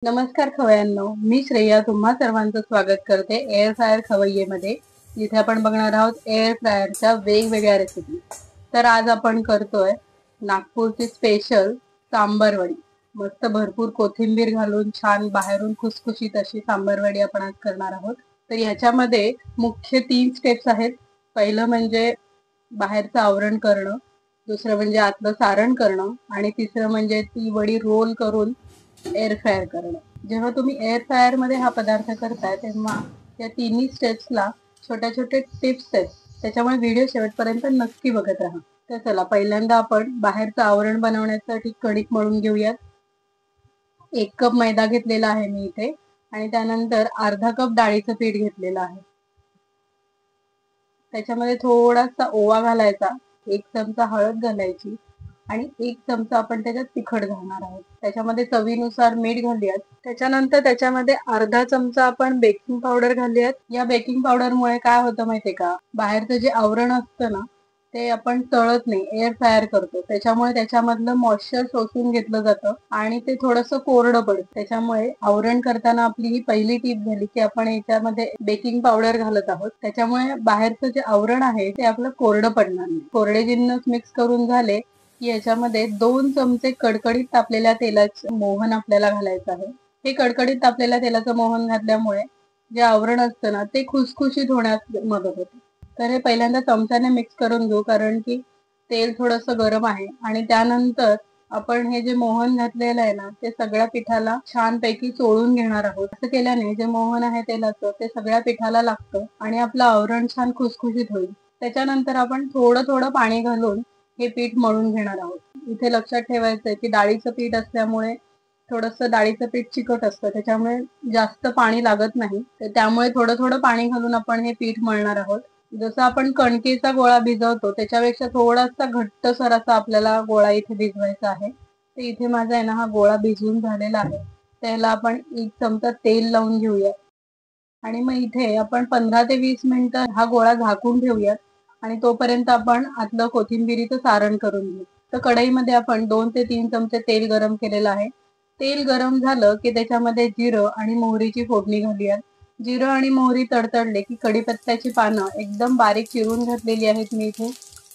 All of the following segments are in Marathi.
नमस्कार खवय्यांनो, मी श्रेया तुम्हा सर्वांचं स्वागत करते एअर फ्रायर खवय्येमध्ये, जिथे आपण बघणार आहोत एअर फ्रायरच्या वेगवेगळ्या रेसिपी। तर आज आपण करतोय नागपूरची स्पेशल सांबर वडी। मस्त भरपूर कोथिंबीर घालून छान बाहेरून खुसखुशीत अशी सांबर वडी आपण आज करणार आहोत। तर ह्याच्यामध्ये मुख्य 3 स्टेप्स आहेत। पहिलं म्हणजे बाहेरचं आवरण करणं, दुसरं म्हणजे आतलं सारण करणं आणि तिसरं म्हणजे ती वडी रोल करून एअर फ्रायर करणं। जेव्हा तुम्ही एअर फ्रायर मध्ये हा पदार्थ करताय तेव्हा या तिन्ही स्टेप्सला छोट्या छोट्या टिप्स आहेत, त्याच्यामुळे व्हिडिओ शेवटपर्यंत नक्की बघत राहा। तर चला पहिल्यांदा आपण बाहेरचं आवरण बनवण्यासाठी कणिक मळून घेऊयात। 1 कप मैदा घेतलेला आहे मी इथे आणि त्यानंतर अर्धा कप डाळीचं पीठ घेतलेलं आहे। त्याच्यामध्ये थोडासा ओवा घालायचा, 1 चमचा हळद घालायची आणि 1 चमचा आपण त्याच्यात तिखट घालणार आहोत। त्याच्यामध्ये चवीनुसार मीठ घालूयात। त्याच्यानंतर त्याच्यामध्ये अर्धा चमचा आपण बेकिंग पावडर घालूयात। या बेकिंग पावडरमुळे काय होतं माहितीये का, बाहेरचं जे आवरण असतं ना ते आपण तळत नाही, एअर फ्रायर करतो, त्याच्यामुळे त्याच्यामधलं मॉइश्चर शोषून घेतलं जातं आणि ते थोडंसं कोरडं पडतं। त्याच्यामुळे आवरण करताना आपली ही पहिली टीप झाली की आपण याच्यामध्ये बेकिंग पावडर घालत आहोत, त्याच्यामुळे बाहेरचं जे आवरण आहे ते आपलं कोरडं पडणार नाही। कोरडे जिन्नस मिक्स करून झाले की याच्यामध्ये 2 चमचे कडकडीत तापलेल्या तेलाचं मोहन आपल्याला घालायचं आहे। हे कडकडीत तापलेल्या तेलाचं मोहन घातल्यामुळे जे आवरण असतं ना ते खुसखुशीत होण्यास मदत होते। तर हे पहिल्यांदा चमच्याने मिक्स करून घेऊ, कारण की तेल थोडंसं गरम आहे आणि त्यानंतर आपण हे जे मोहन घातलेलं आहे ना ते सगळ्या पिठाला छानपैकी चोळून घेणार आहोत। असं केल्याने जे मोहन आहे तेलाचं ते सगळ्या पिठाला लागतं आणि आपलं आवरण छान खुसखुशीत होईल। त्याच्यानंतर आपण थोडं थोडं पाणी घालून हे पीठ मळून घेणार आहोत। इथे लक्षात ठेवायचंय की डाळीचं पीठ असल्यामुळे थोडंसं डाळीचं पीठ चिकट असतं, त्याच्यामुळे जास्त पाणी लागत नाही, तर त्यामुळे थोडं थोडं पाणी घालून आपण हे पीठ मळणार आहोत। जसं आपण कणकेचा गोळा भिजवतो त्याच्यापेक्षा थोडासा घट्टसर असा आपल्याला गोळा इथे भिजवायचा आहे। तर इथे माझा आहे ना हा गोळा भिजवून झालेला आहे। त्याला आपण 1 चमचा तेल लावून घेऊया आणि मग इथे आपण 15 ते 20 मिनिटं हा गोळा झाकून ठेवूयात आणि तोपर्यंत आपण आतलं कोथिंबीरीचं सारण करून घेऊ। तर कढईमध्ये आपण 2 ते 3 चमचे तेल गरम केलेलं आहे। तेल गरम झालं की त्याच्यामध्ये जिरं आणि मोहरीची फोडणी घालूयात। जिरं आणि मोहरी तडतडले की कढीपत्त्याची पानं एकदम बारीक चिरून घातलेली आहेत मी इथे।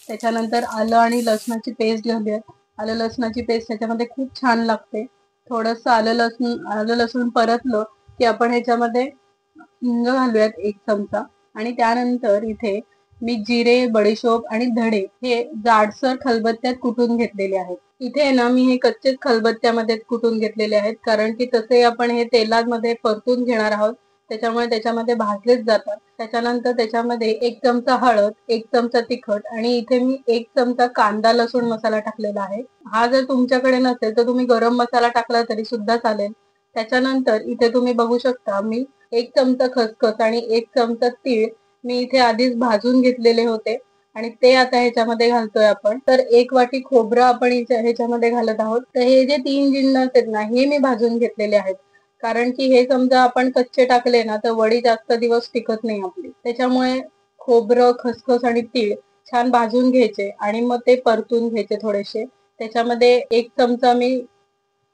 त्याच्यानंतर आलं आणि लसणाची पेस्ट घालूयात। आलं लसणाची पेस्ट त्याच्यामध्ये खूप छान लागते। थोडंसं आलं लसूण परतलं की आपण ह्याच्यामध्ये हिंग घालूयात 1 चमचा आणि त्यानंतर इथे मी जिरे, बडीशोप आणि धणे हे जाडसर खलबत्त्यात कुटून घेतलेले आहेत। इथे ना मी हे कच्चेच खलबत्त्यामध्ये कुटून घेतलेले आहेत, कारण की तसे आपण हे तेलामध्ये परतून घेणार आहोत, त्याच्यामुळे त्याच्यामध्ये भाजलेच जातात। त्याच्यानंतर त्याच्यामध्ये 1 चमचा हळद, 1 चमचा तिखट आणि इथे मी 1 चमचा कांदा लसूण मसाला टाकलेला आहे। हा जर तुमच्याकडे नसेल तर तुम्ही गरम मसाला टाकला तरी सुद्धा चालेल। त्याच्यानंतर इथे तुम्ही बघू शकता मी 1 चमचा खसखस आणि 1 चमचा तीळ मी इथे आधीच भाजून घेतलेले होते आणि ते आता ह्याच्यामध्ये घालतोय आपण। तर 1 वाटी खोबरं आपण ह्याच्यामध्ये घालत आहोत। तर हे जे 3 जिन्नस आहेत ना हे मी भाजून घेतलेले आहेत, कारण की हे समजा आपण कच्चे टाकले ना तर वडी जास्त दिवस टिकत नाही आपली। त्याच्यामुळे खोबरं, खसखस आणि तीळ छान भाजून घ्यायचे आणि मग ते परतून घ्यायचे थोडेसे। त्याच्यामध्ये 1 चमचा मी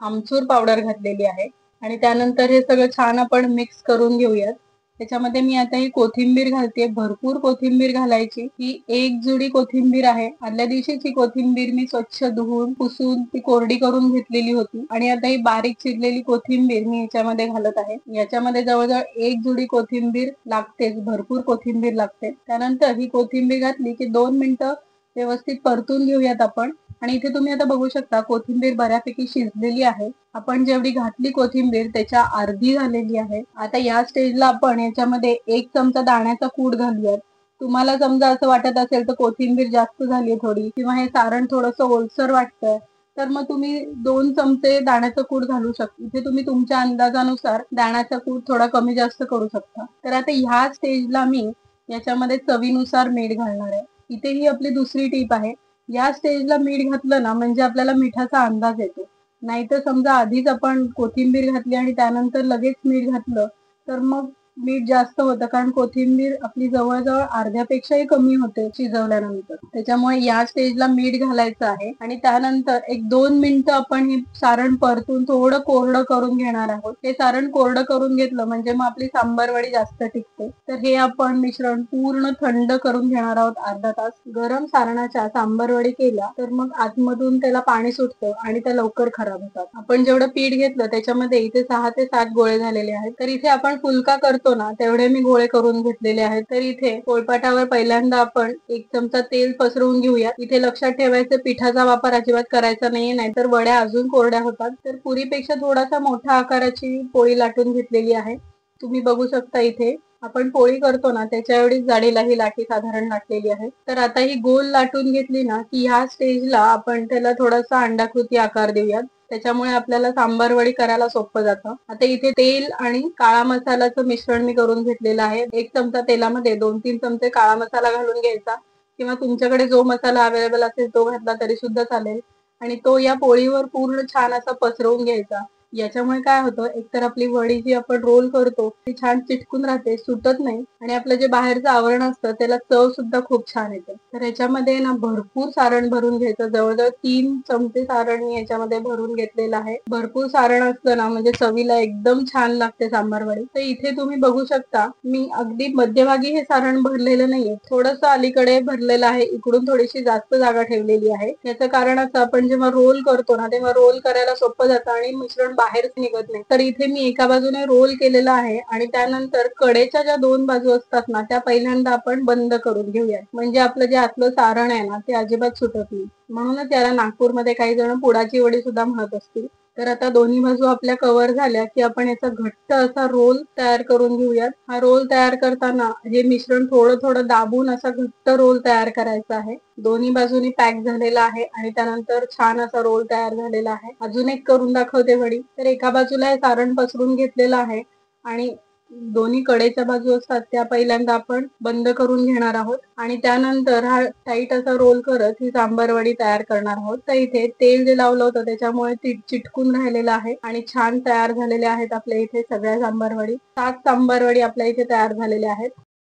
आमचूर पावडर घातलेली आहे आणि त्यानंतर हे सगळं छान आपण मिक्स करून घेऊयात। त्याच्यामध्ये मी आता ही कोथिंबीर घालते, भरपूर कोथिंबीर घालायची। ही 1 जुडी कोथिंबीर आहे। आदल्या दिवशीची कोथिंबीर मी स्वच्छ धुवून पुसून ती कोरडी करून घेतलेली होती आणि आता ही बारीक चिरलेली कोथिंबीर मी याच्यामध्ये घालत आहे। याच्यामध्ये जवळजवळ 1 जुडी कोथिंबीर लागतेच, भरपूर कोथिंबीर लागते। त्यानंतर ही कोथिंबीर घातली की 2 मिनिटं व्यवस्थित परतून घेऊयात आपण आणि इथे तुम्ही आता बघू शकता कोथिंबीर बऱ्यापैकी शिजलेली आहे। आपण जेवढी घातली कोथिंबीर त्याच्या अर्धी झालेली आहे। आता या स्टेजला आपण याच्यामध्ये 1 चमचा दाण्याचा कूट घालूयात। तुम्हाला समजा असं वाटत असेल तर कोथिंबीर जास्त झाली थोडी किंवा हे सारण थोडंसं ओलसर वाटतंय तर मग तुम्ही 2 चमचे दाण्याचं कूट घालू शकता। इथे तुम्ही तुमच्या अंदाजानुसार दाण्याचा कूट थोडा कमी जास्त करू शकता। तर आता ह्या स्टेजला मी याच्यामध्ये चवीनुसार मीठ घालणार आहे। इथे ही आपली दुसरी टीप आहे। या स्टेजला मीठ घातलं ना म्हणजे आपल्याला मिठाचा अंदाज येतो, नाहीतर समजा आधीच आपण कोथिंबीर घातली आणि त्यानंतर लगेच मीठ घातलं तर मग मीठ जास्त होतं, कारण कोथिंबीर आपली जवळजवळ अर्ध्यापेक्षाही कमी होते शिजवल्यानंतर. त्याच्यामुळे या स्टेजला मीठ घालायचं आहे आणि त्यानंतर एक 2 मिनिटं आपण हे सारण परतून थोडं कोरडं करून घेणार आहोत. हे सारण कोरडं करून घेतलं म्हणजे मग आपली सांबारवडी जास्त टिकते. तर हे आपण मिश्रण पूर्ण थंड करून घेणार आहोत अर्धा तास. गरम सारणाच्या सांबारवडी केल्या तर मग आतमधून त्याला पाणी सुटतं आणि त्या लवकर खराब होतात. आपण जेवढं पीठ घेतलं त्याच्यामध्ये इथे 6 ते 7 गोळे झालेले आहेत. तर इथे आपण फुलका करतो ना तेवढे मी गोळे करून घेतलेले आहेत. तर इथे पोळपाटावर पहिल्यांदा आपण 1 चमचा तेल पसरवून घेऊया. इथे लक्षात ठेवायचं पिठाचा वापर अजिबात करायचा नाहीये, नाहीतर वड्या अजून कोरड्या होतात. तर पुरीपेक्षा थोडासा मोठ्या आकाराची पोळी लाटून घेतलेली आहे. तुम्ही बघू शकता इथे आपण पोळी करतो ना त्याच्या एवढीच जाडीला ही लाटी साधारण लाटलेली आहे. तर आता ही गोल लाटून घेतली ना की ह्या स्टेजला आपण त्याला थोडासा अंडाकृती आकार देऊयात. त्याच्यामुळे आपल्याला सांबारवडी करायला सोपं जातं. आता इथे तेल आणि काळा मसाल्याचं मिश्रण मी करून घेतलेलं आहे. 1 चमचा तेलामध्ये 2-3 चमचे काळा मसाला घालून घ्यायचा किंवा तुमच्याकडे जो मसाला अवेलेबल असेल तो घातला तरी सुद्धा चालेल आणि तो या पोळीवर पूर्ण छान असा पसरवून घ्यायचा. याच्यामुळे काय होतं, एकतर आपली वडी जी आपण रोल करतो ती छान चिटकून राहते, सुटत नाही आणि आपलं जे बाहेरचं आवरण असतं त्याला चव सुद्धा खूप छान येते. तर ह्याच्यामध्ये ना भरपूर सारण भरून घ्यायचं. जवळजवळ 3 चमचे सारण मी याच्यामध्ये भरून घेतलेलं आहे. भरपूर सारण असलं ना म्हणजे चवीला एकदम छान लागते सांबारवडी. तर इथे तुम्ही बघू शकता मी अगदी मध्यभागी हे सारण भरलेलं नाहीये, थोडंसं अलीकडे भरलेलं आहे. इकडून थोडीशी जास्त जागा ठेवलेली आहे. याचं कारण असं आपण जेव्हा रोल करतो ना तेव्हा रोल करायला सोपं जातं आणि मिश्रण बाहेरच निघत नाही. तर इथे मी एका बाजूने रोल केलेला आहे आणि त्यानंतर कडेच्या ज्या 2 बाजू असतात ना त्या पहिल्यांदा आपण बंद करून घेऊया. म्हणजे आपलं जे आतलं सारण आहे ना ते अजिबात सुटत नाही. म्हणूनच याला नागपूरमध्ये काही जण पुडाची वडी सुद्धा म्हणत असतील. तर आता दोन्ही बाजू आपल्या कव्हर झाल्या की आपण याचा घट्ट असा रोल तयार करून घेऊयात. हा रोल तयार करताना हे मिश्रण थोडं थोडं दाबून असा घट्ट रोल तयार करायचा आहे. दोन्ही बाजूनी पॅक झालेला आहे आणि त्यानंतर छान असा रोल तयार झालेला आहे. अजून एक करून दाखवते वडी. तर एका बाजूला हे सारण पसरून घेतलेलं आहे आणि दोन्ही कडेच्या बाजू असतात त्या पहिल्यांदा आपण बंद करून घेणार आहोत आणि त्यानंतर हा टाईट असा रोल करत ही सांबारवडी तयार करणार आहोत. तर इथे तेल जे लावलं होतं त्याच्यामुळे ती चिटकून राहिलेलं आहे आणि छान तयार झालेल्या आहेत आपल्या इथे सगळ्या सांबारवडी. 7 सांबारवडी आपल्या इथे तयार झालेल्या आहेत.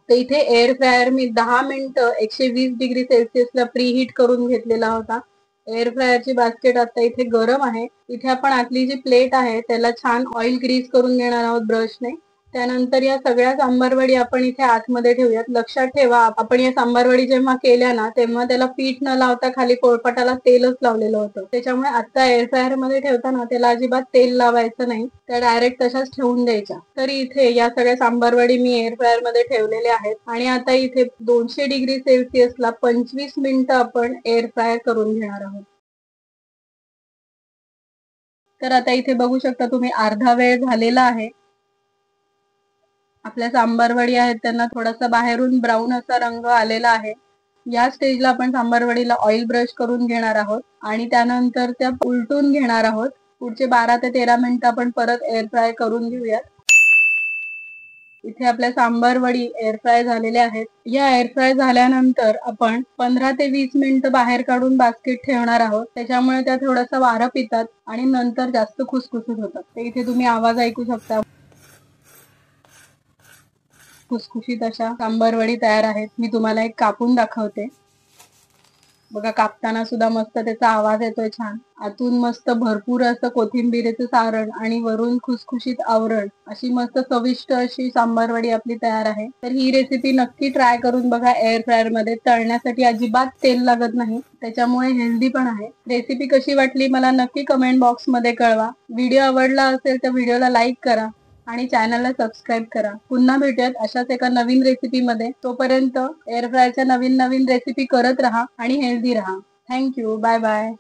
तर इथे एअर फ्रायर मी 10 मिनिटं 120 डिग्री सेल्सिअसला प्री हीट करून घेतलेला होता. एअर फ्रायरची बास्केट आता इथे गरम आहे. इथे आपण आतली जी प्लेट आहे त्याला छान ऑइल ग्रीस करून घेणार आहोत ब्रशने. त्यानंतर या सगळ्या सांबारवडी आपण इथे आतमध्ये ठेवूयात. लक्षात ठेवा आपण या सांबारवडी जेव्हा केल्या ना तेव्हा त्याला पीठ न लावता खाली पोळपाटाला तेलच लावलेलं होतं. त्याच्यामुळे आता एअर फ्रायर मध्ये ठेवताना त्याला अजिबात तेल लावायचं नाही, त्या डायरेक्ट तशाच ठेवून द्यायच्या. तर इथे या सगळ्या सांबारवडी मी एअर फ्रायर मध्ये ठेवलेल्या आहेत आणि आता इथे 200 डिग्री सेल्सिअसला 25 मिनिटं आपण एअर फ्राय करून घेणार आहोत. तर आता इथे बघू शकता तुम्ही अर्धा वेळ झालेला आहे. आपल्या सांबारवडी आहेत त्यांना थोडासा बाहेरून ब्राऊन असा रंग आलेला आहे. या स्टेजला आपण सांबारवडीला ऑइल ब्रश करून घेणार आहोत आणि त्यानंतर त्या उलटून घेणार आहोत. पुढचे 12 ते 13 मिनिटं आपण परत एअर फ्राय करून घेऊयात. इथे आपल्या सांबारवडी एअर फ्राय झालेल्या आहेत. या एअर फ्राय झाल्यानंतर आपण 15 ते 20 मिनिटं बाहेर काढून बास्केट ठेवणार आहोत. त्याच्यामुळे त्या थोडासा वारा पितात आणि नंतर जास्त खुसखुशीत होतात. तर इथे तुम्ही आवाज ऐकू शकता. खुसखुशीत अशा सांबारवडी तयार आहेत. मी तुम्हाला एक कापून दाखवते. बघा कापताना सुद्धा मस्त त्याचा आवाज येतोय छान. आतून मस्त भरपूर असं कोथिंबीरेचं सारण आणि वरून खुसखुशीत आवरण, अशी मस्त चविष्ट अशी सांबारवडी आपली तयार आहे. तर ही रेसिपी नक्की ट्राय करून बघा एअर फ्रायर मध्ये. तळण्यासाठी अजिबात तेल लागत नाही, त्याच्यामुळे हेल्दी पण आहे. रेसिपी कशी वाटली मला नक्की कमेंट बॉक्स मध्ये कळवा. व्हिडिओ आवडला असेल तर व्हिडिओला लाईक करा आणि चॅनलला सबस्क्राईब करा. पुन्हा भेटूयात अशाच एका नवीन रेसिपी मध्ये. तोपर्यंत एअर फ्रायच्या नवीन नवीन रेसिपी करत राहा आणि हेल्दी राहा. थँक्यू. Bye bye.